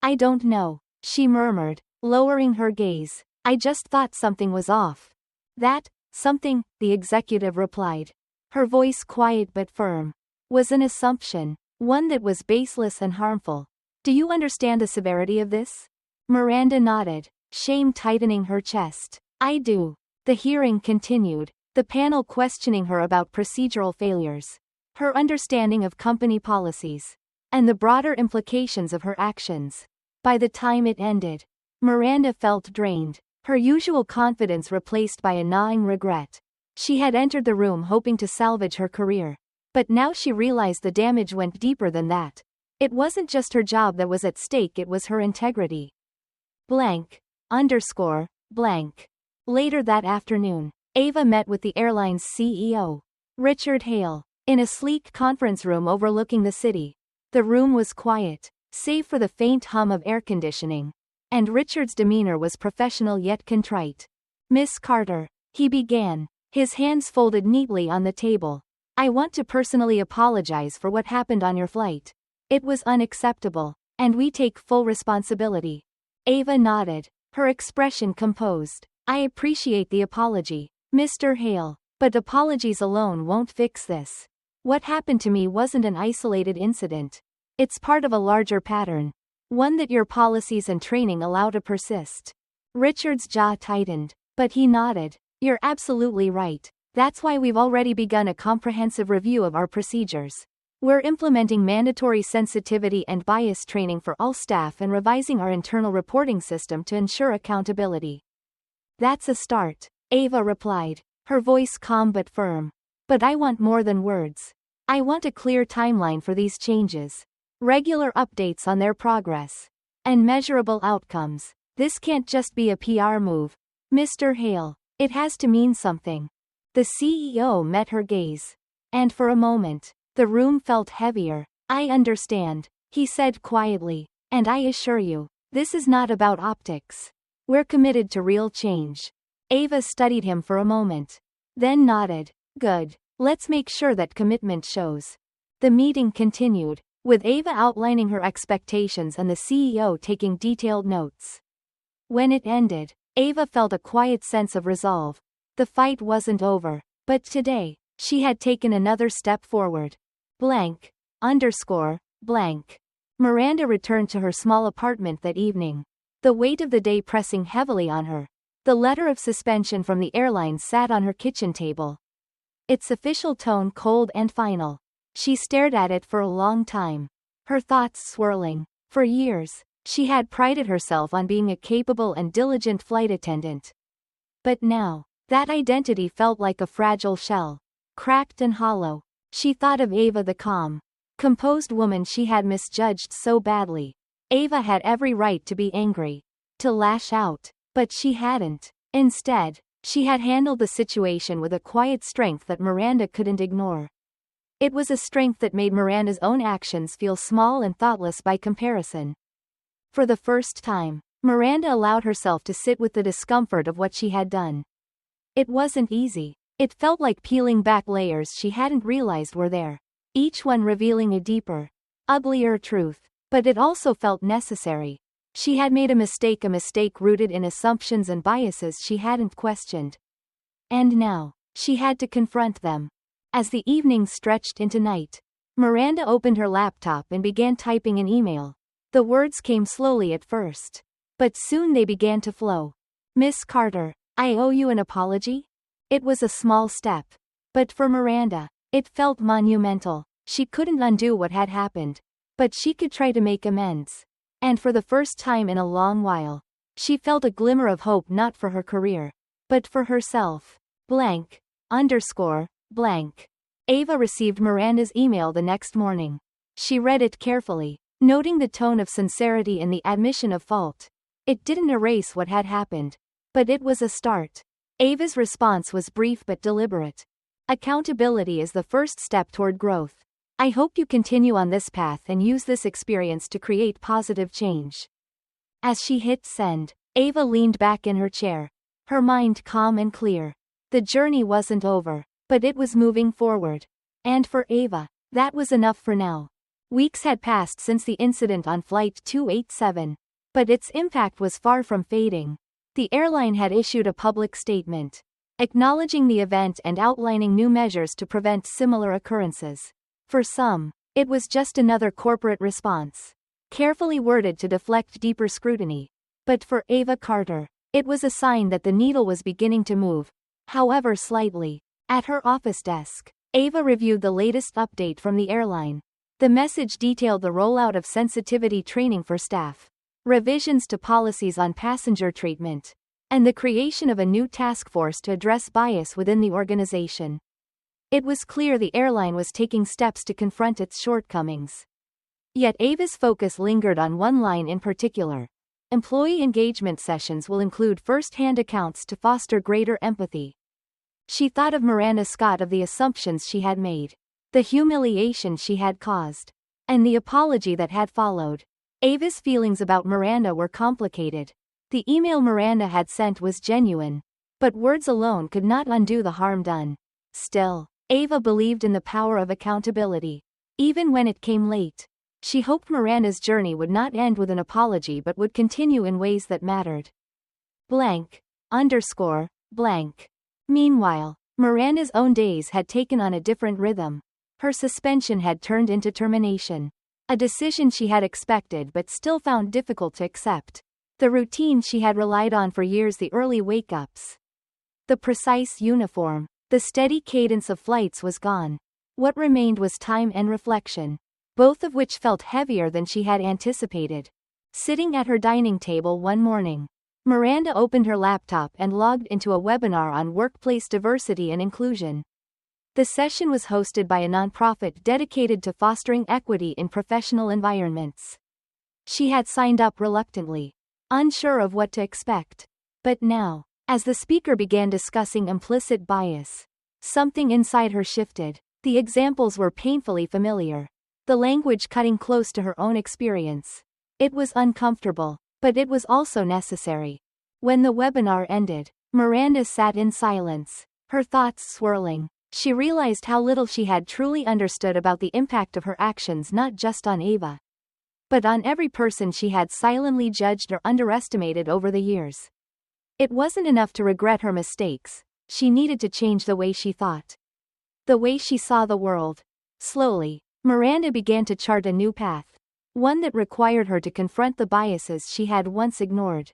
I don't know, she murmured, lowering her gaze. I just thought something was off. That, something, the executive replied, her voice quiet but firm, was an assumption, one that was baseless and harmful. Do you understand the severity of this? Miranda nodded, shame tightening her chest. I do. The hearing continued, the panel questioning her about procedural failures, her understanding of company policies, and the broader implications of her actions. By the time it ended, Miranda felt drained, her usual confidence replaced by a gnawing regret. She had entered the room hoping to salvage her career, but now she realized the damage went deeper than that. It wasn't just her job that was at stake, it was her integrity. Blank. Later that afternoon, Ava met with the airline's CEO, Richard Hale, in a sleek conference room overlooking the city. The room was quiet, save for the faint hum of air conditioning, and Richard's demeanor was professional yet contrite. Miss Carter, he began, his hands folded neatly on the table. I want to personally apologize for what happened on your flight. It was unacceptable, and we take full responsibility. Ava nodded, her expression composed. I appreciate the apology, Mr. Hale, but apologies alone won't fix this. What happened to me wasn't an isolated incident. It's part of a larger pattern, one that your policies and training allow to persist. Richard's jaw tightened, but he nodded. You're absolutely right. That's why we've already begun a comprehensive review of our procedures. We're implementing mandatory sensitivity and bias training for all staff and revising our internal reporting system to ensure accountability. That's a start, Ava replied, her voice calm but firm. But I want more than words. I want a clear timeline for these changes, regular updates on their progress, and measurable outcomes. This can't just be a PR move, Mr. Hale. It has to mean something. The CEO met her gaze, and for a moment, the room felt heavier. I understand, he said quietly, and I assure you, this is not about optics. We're committed to real change. Ava studied him for a moment, then nodded. Good. Let's make sure that commitment shows. The meeting continued, with Ava outlining her expectations and the CEO taking detailed notes. When it ended, Ava felt a quiet sense of resolve. The fight wasn't over, but today, she had taken another step forward. Blank. Underscore. Blank. Miranda returned to her small apartment that evening, the weight of the day pressing heavily on her. The letter of suspension from the airline sat on her kitchen table, its official tone cold and final. She stared at it for a long time, her thoughts swirling. For years, she had prided herself on being a capable and diligent flight attendant. But now, that identity felt like a fragile shell, cracked and hollow. She thought of Ava, the calm, composed woman she had misjudged so badly. Ava had every right to be angry, to lash out, but she hadn't. Instead, she had handled the situation with a quiet strength that Miranda couldn't ignore. It was a strength that made Miranda's own actions feel small and thoughtless by comparison. For the first time, Miranda allowed herself to sit with the discomfort of what she had done. It wasn't easy. It felt like peeling back layers she hadn't realized were there, each one revealing a deeper, uglier truth. But it also felt necessary. She had made a mistake rooted in assumptions and biases she hadn't questioned. And now, she had to confront them. As the evening stretched into night, Miranda opened her laptop and began typing an email. The words came slowly at first, but soon they began to flow. Miss Carter, I owe you an apology? It was a small step, but for Miranda, it felt monumental. She couldn't undo what had happened, but she could try to make amends. And for the first time in a long while, she felt a glimmer of hope, not for her career, but for herself. Blank. Underscore. Blank. Ava received Miranda's email the next morning. She read it carefully, noting the tone of sincerity and the admission of fault. It didn't erase what had happened, but it was a start. Ava's response was brief but deliberate. Accountability is the first step toward growth. I hope you continue on this path and use this experience to create positive change. As she hit send, Ava leaned back in her chair, her mind calm and clear. The journey wasn't over, but it was moving forward. And for Ava, that was enough for now. Weeks had passed since the incident on Flight 287, but its impact was far from fading. The airline had issued a public statement, acknowledging the event and outlining new measures to prevent similar occurrences. For some, it was just another corporate response, carefully worded to deflect deeper scrutiny. But for Ava Carter, it was a sign that the needle was beginning to move, however slightly. At her office desk, Ava reviewed the latest update from the airline. The message detailed the rollout of sensitivity training for staff, revisions to policies on passenger treatment, and the creation of a new task force to address bias within the organization. It was clear the airline was taking steps to confront its shortcomings. Yet Ava's focus lingered on one line in particular. Employee engagement sessions will include first-hand accounts to foster greater empathy. She thought of Miranda Scott, of the assumptions she had made, the humiliation she had caused, and the apology that had followed. Ava's feelings about Miranda were complicated. The email Miranda had sent was genuine, but words alone could not undo the harm done. Still, Ava believed in the power of accountability. Even when it came late, she hoped Miranda's journey would not end with an apology but would continue in ways that mattered. Blank. Underscore. Blank. Meanwhile, Miranda's own days had taken on a different rhythm. Her suspension had turned into termination. A decision she had expected but still found difficult to accept. The routine she had relied on for years, the early wake-ups, the precise uniform, the steady cadence of flights was gone. What remained was time and reflection, both of which felt heavier than she had anticipated. Sitting at her dining table one morning, Miranda opened her laptop and logged into a webinar on workplace diversity and inclusion. The session was hosted by a nonprofit dedicated to fostering equity in professional environments. She had signed up reluctantly, unsure of what to expect. But now, as the speaker began discussing implicit bias, something inside her shifted. The examples were painfully familiar, the language cutting close to her own experience. It was uncomfortable, but it was also necessary. When the webinar ended, Miranda sat in silence, her thoughts swirling. She realized how little she had truly understood about the impact of her actions, not just on Ava, but on every person she had silently judged or underestimated over the years. It wasn't enough to regret her mistakes, she needed to change the way she thought. The way she saw the world. Slowly, Miranda began to chart a new path. One that required her to confront the biases she had once ignored.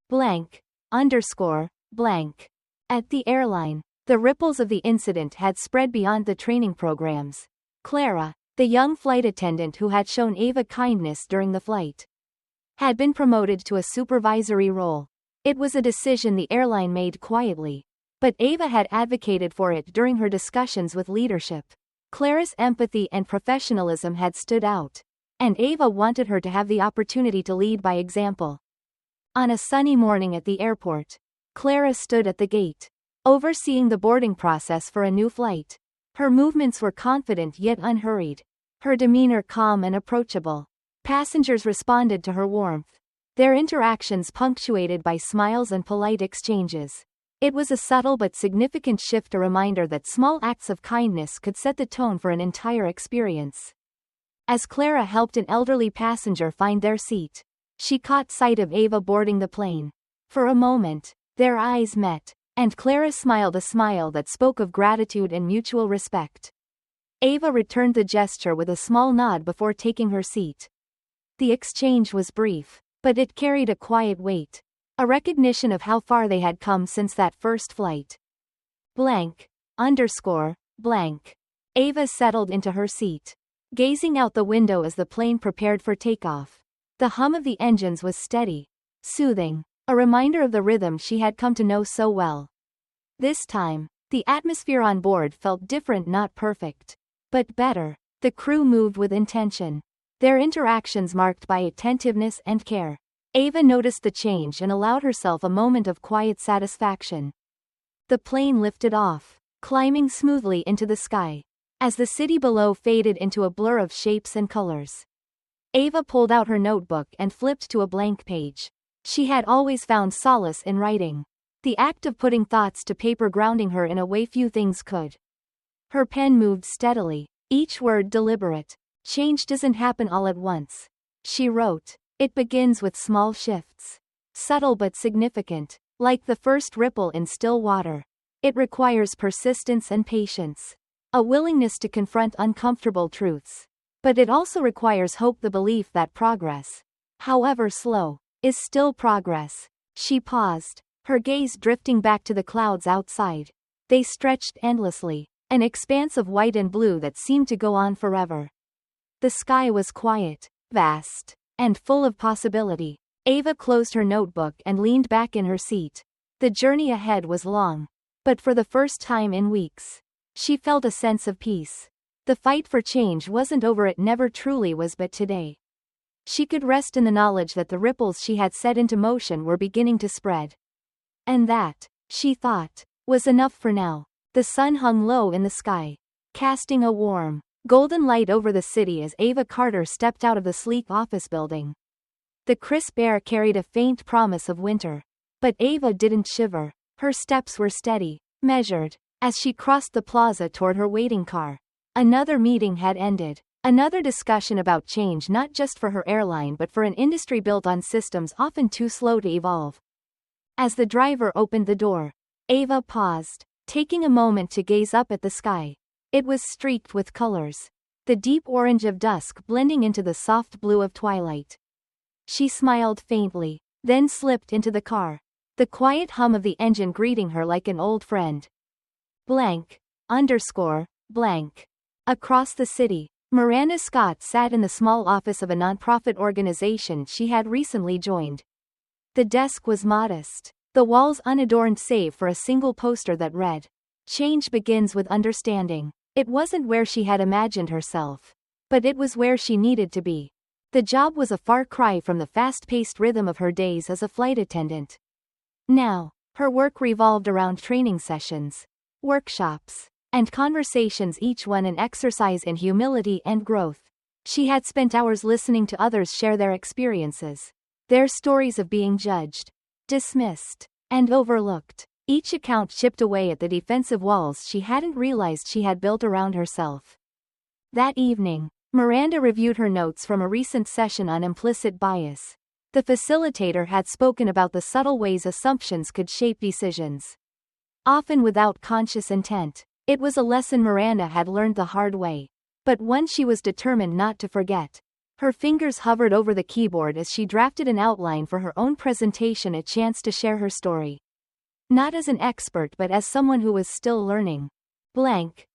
Blank. Underscore. Blank. At the airline, the ripples of the incident had spread beyond the training programs. Clara, the young flight attendant who had shown Ava kindness during the flight, had been promoted to a supervisory role. It was a decision the airline made quietly, but Ava had advocated for it during her discussions with leadership. Clara's empathy and professionalism had stood out, and Ava wanted her to have the opportunity to lead by example. On a sunny morning at the airport, Clara stood at the gate, overseeing the boarding process for a new flight. Her movements were confident yet unhurried, her demeanor calm and approachable. Passengers responded to her warmth, their interactions punctuated by smiles and polite exchanges. It was a subtle but significant shift, a reminder that small acts of kindness could set the tone for an entire experience. As Clara helped an elderly passenger find their seat, she caught sight of Ava boarding the plane. For a moment, their eyes met, and Clara smiled a smile that spoke of gratitude and mutual respect. Ava returned the gesture with a small nod before taking her seat. The exchange was brief, but it carried a quiet weight, a recognition of how far they had come since that first flight. Blank. Underscore. Blank. Ava settled into her seat, gazing out the window as the plane prepared for takeoff. The hum of the engines was steady, soothing, a reminder of the rhythm she had come to know so well. This time, the atmosphere on board felt different, not perfect, but better. The crew moved with intention, their interactions marked by attentiveness and care. Ava noticed the change and allowed herself a moment of quiet satisfaction. The plane lifted off, climbing smoothly into the sky, as the city below faded into a blur of shapes and colors. Ava pulled out her notebook and flipped to a blank page. She had always found solace in writing, the act of putting thoughts to paper grounding her in a way few things could. Her pen moved steadily, each word deliberate. Change doesn't happen all at once, she wrote. It begins with small shifts, subtle but significant, like the first ripple in still water. It requires persistence and patience, a willingness to confront uncomfortable truths. But it also requires hope, the belief that progress, however slow, is still progress. She paused, her gaze drifting back to the clouds outside. They stretched endlessly, an expanse of white and blue that seemed to go on forever. The sky was quiet, vast, and full of possibility. Ava closed her notebook and leaned back in her seat. The journey ahead was long, but for the first time in weeks, she felt a sense of peace. The fight for change wasn't over, it never truly was, but today, she could rest in the knowledge that the ripples she had set into motion were beginning to spread. And that, she thought, was enough for now. The sun hung low in the sky, casting a warm, golden light over the city as Ava Carter stepped out of the sleek office building. The crisp air carried a faint promise of winter. But Ava didn't shiver. Her steps were steady, measured, as she crossed the plaza toward her waiting car. Another meeting had ended. Another discussion about change, not just for her airline but for an industry built on systems often too slow to evolve. As the driver opened the door, Ava paused, taking a moment to gaze up at the sky. It was streaked with colors, the deep orange of dusk blending into the soft blue of twilight. She smiled faintly, then slipped into the car, the quiet hum of the engine greeting her like an old friend. Blank. Underscore. Blank. Across the city, Miranda Scott sat in the small office of a nonprofit organization she had recently joined. The desk was modest, the walls unadorned save for a single poster that read, "Change begins with understanding." It wasn't where she had imagined herself, but it was where she needed to be. The job was a far cry from the fast-paced rhythm of her days as a flight attendant. Now, her work revolved around training sessions, workshops, and conversations, each one an exercise in humility and growth. She had spent hours listening to others share their experiences, their stories of being judged, dismissed, and overlooked. Each account chipped away at the defensive walls she hadn't realized she had built around herself. That evening, Miranda reviewed her notes from a recent session on implicit bias. The facilitator had spoken about the subtle ways assumptions could shape decisions, often without conscious intent. It was a lesson Miranda had learned the hard way, but one she was determined not to forget. Her fingers hovered over the keyboard as she drafted an outline for her own presentation, a chance to share her story. Not as an expert but as someone who was still learning. Blank.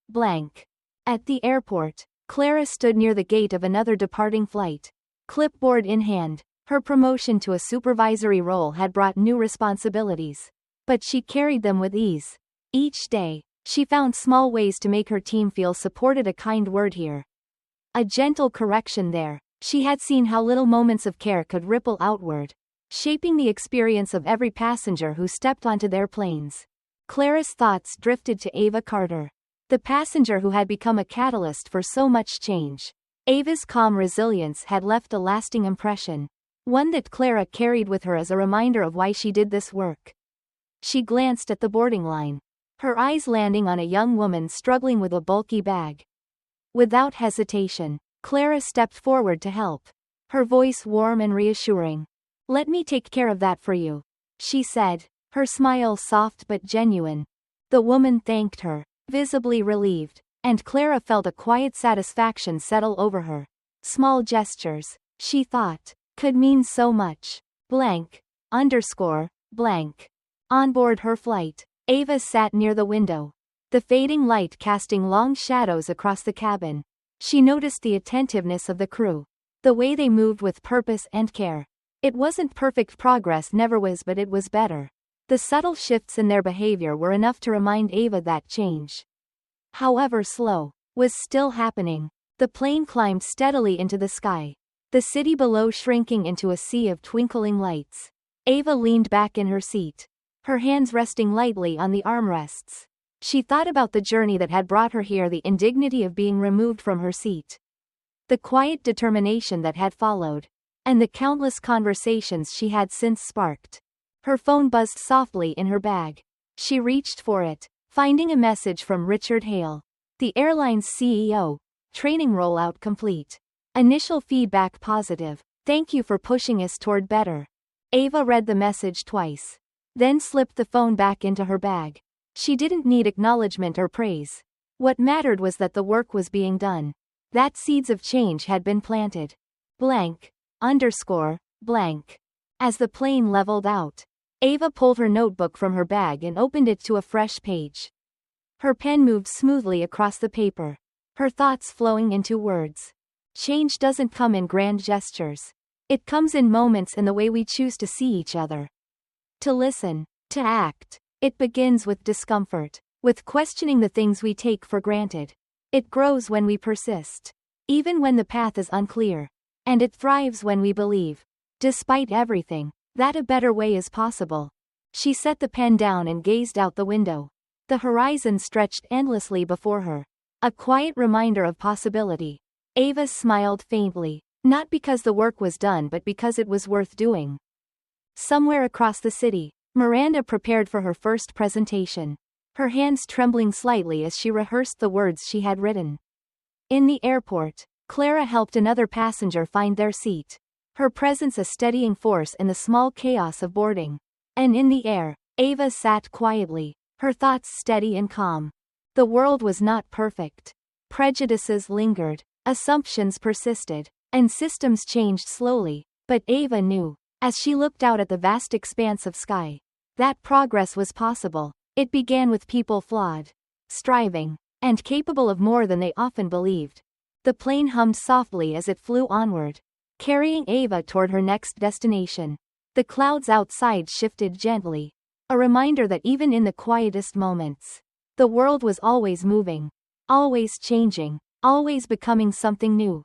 Blank. At the airport, Clara stood near the gate of another departing flight. Clipboard in hand, her promotion to a supervisory role had brought new responsibilities. But she carried them with ease. Each day, she found small ways to make her team feel supported, a kind word here, a gentle correction there. She had seen how little moments of care could ripple outward, shaping the experience of every passenger who stepped onto their planes. Clara's thoughts drifted to Ava Carter, the passenger who had become a catalyst for so much change. Ava's calm resilience had left a lasting impression, one that Clara carried with her as a reminder of why she did this work. She glanced at the boarding line, her eyes landing on a young woman struggling with a bulky bag. Without hesitation, Clara stepped forward to help, her voice warm and reassuring. "Let me take care of that for you," she said, her smile soft but genuine. The woman thanked her, visibly relieved, and Clara felt a quiet satisfaction settle over her. Small gestures, she thought, could mean so much. Blank. On board her flight, Ava sat near the window, the fading light casting long shadows across the cabin. She noticed the attentiveness of the crew, the way they moved with purpose and care. It wasn't perfect progress, never was, but it was better. The subtle shifts in their behavior were enough to remind Ava that change, however slow, was still happening. The plane climbed steadily into the sky, the city below shrinking into a sea of twinkling lights. Ava leaned back in her seat, her hands resting lightly on the armrests. She thought about the journey that had brought her here, the indignity of being removed from her seat, the quiet determination that had followed, and the countless conversations she had since sparked. Her phone buzzed softly in her bag. She reached for it, finding a message from Richard Hale, the airline's CEO. "Training rollout complete. Initial feedback positive. Thank you for pushing us toward better." Ava read the message twice, then slipped the phone back into her bag. She didn't need acknowledgement or praise. What mattered was that the work was being done, that seeds of change had been planted. Blank. As the plane leveled out, Ava pulled her notebook from her bag and opened it to a fresh page. Her pen moved smoothly across the paper, her thoughts flowing into words. Change doesn't come in grand gestures. It comes in moments, in the way we choose to see each other, to listen, to act. It begins with discomfort, with questioning the things we take for granted. It grows when we persist, even when the path is unclear. And it thrives when we believe, despite everything, that a better way is possible. She set the pen down and gazed out the window. The horizon stretched endlessly before her, a quiet reminder of possibility. Ava smiled faintly, not because the work was done but because it was worth doing. Somewhere across the city, Miranda prepared for her first presentation, her hands trembling slightly as she rehearsed the words she had written. In the airport, Clara helped another passenger find their seat, her presence a steadying force in the small chaos of boarding. And in the air, Ava sat quietly, her thoughts steady and calm. The world was not perfect. Prejudices lingered, assumptions persisted, and systems changed slowly. But Ava knew, as she looked out at the vast expanse of sky, that progress was possible. It began with people flawed, striving, and capable of more than they often believed. The plane hummed softly as it flew onward, carrying Ava toward her next destination. The clouds outside shifted gently, a reminder that even in the quietest moments, the world was always moving, always changing, always becoming something new.